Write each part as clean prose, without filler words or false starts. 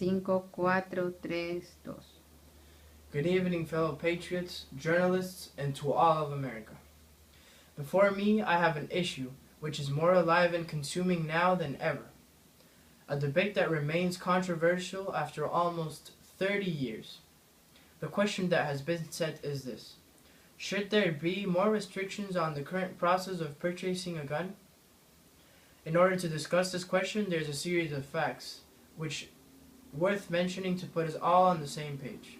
5, 4, 3, 2. Good evening, fellow patriots, journalists, and to all of America. Before me, I have an issue which is more alive and consuming now than ever. A debate that remains controversial after almost 30 years. The question that has been set is this: should there be more restrictions on the current process of purchasing a gun? In order to discuss this question, there's a series of facts which worth mentioning to put us all on the same page.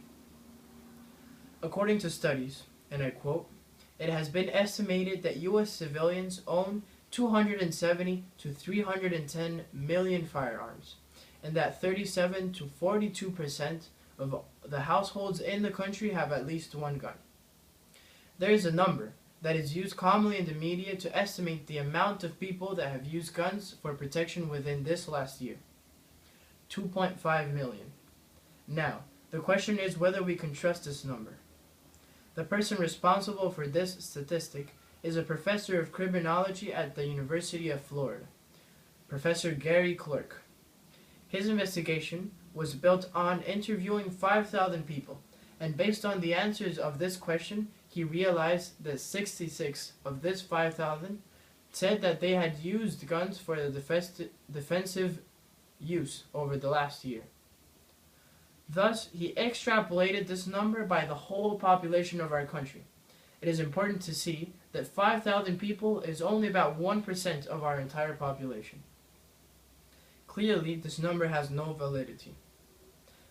According to studies, and I quote, it has been estimated that U.S. civilians own 270 to 310 million firearms, and that 37 to 42% of the households in the country have at least one gun. There is a number that is used commonly in the media to estimate the amount of people that have used guns for protection within this last year: 2.5 million. Now, the question is whether we can trust this number. The person responsible for this statistic is a professor of criminology at the University of Florida, Professor Gary Clark. His investigation was built on interviewing 5,000 people, and based on the answers of this question, he realized that 66 of this 5,000 said that they had used guns for the defensive use over the last year. Thus, he extrapolated this number by the whole population of our country. It is important to see that 5,000 people is only about 1% of our entire population. Clearly, this number has no validity.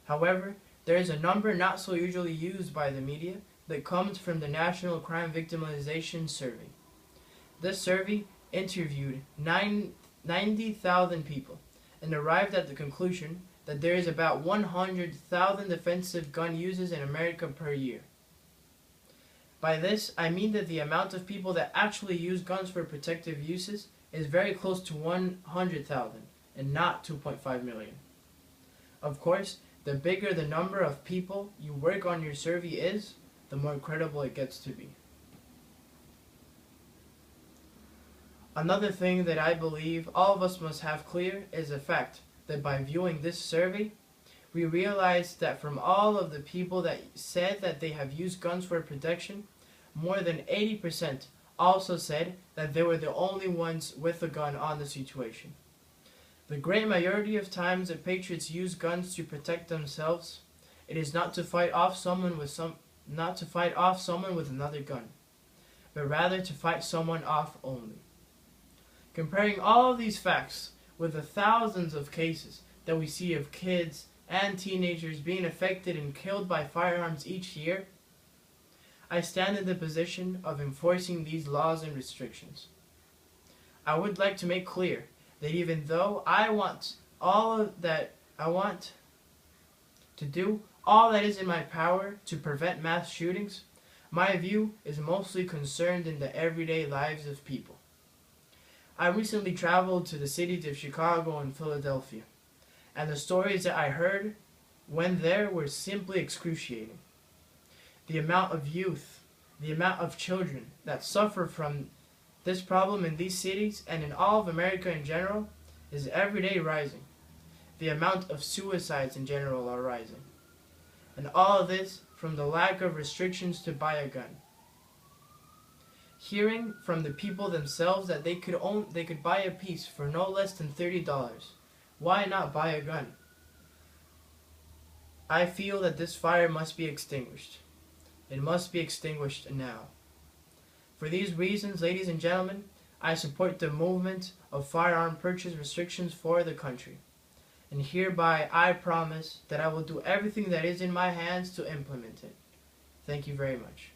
However, there is a number not so usually used by the media that comes from the National Crime Victimization Survey. This survey interviewed 90,000 people and arrived at the conclusion that there is about 100,000 defensive gun uses in America per year. By this, I mean that the amount of people that actually use guns for protective uses is very close to 100,000 and not 2.5 million. Of course, the bigger the number of people you work on your survey is, the more credible it gets to be. Another thing that I believe all of us must have clear is the fact that by viewing this survey, we realized that from all of the people that said that they have used guns for protection, more than 80% also said that they were the only ones with a gun on the situation. The great majority of times that patriots use guns to protect themselves, it is not to fight off someone with another gun, but rather to fight someone off only. Comparing all of these facts with the thousands of cases that we see of kids and teenagers being affected and killed by firearms each year, I stand in the position of enforcing these laws and restrictions. I would like to make clear that even though I want to do all that is in my power to prevent mass shootings, my view is mostly concerned in the everyday lives of people. I recently traveled to the cities of Chicago and Philadelphia, and the stories that I heard when there were simply excruciating. The amount of youth, the amount of children that suffer from this problem in these cities and in all of America in general is every day rising. The amount of suicides in general are rising. And all of this from the lack of restrictions to buy a gun. Hearing from the people themselves that they could buy a piece for no less than $30, why not buy a gun? I feel that this fire must be extinguished. It must be extinguished now. For these reasons, ladies and gentlemen, I support the movement of firearm purchase restrictions for the country. And hereby I promise that I will do everything that is in my hands to implement it. Thank you very much.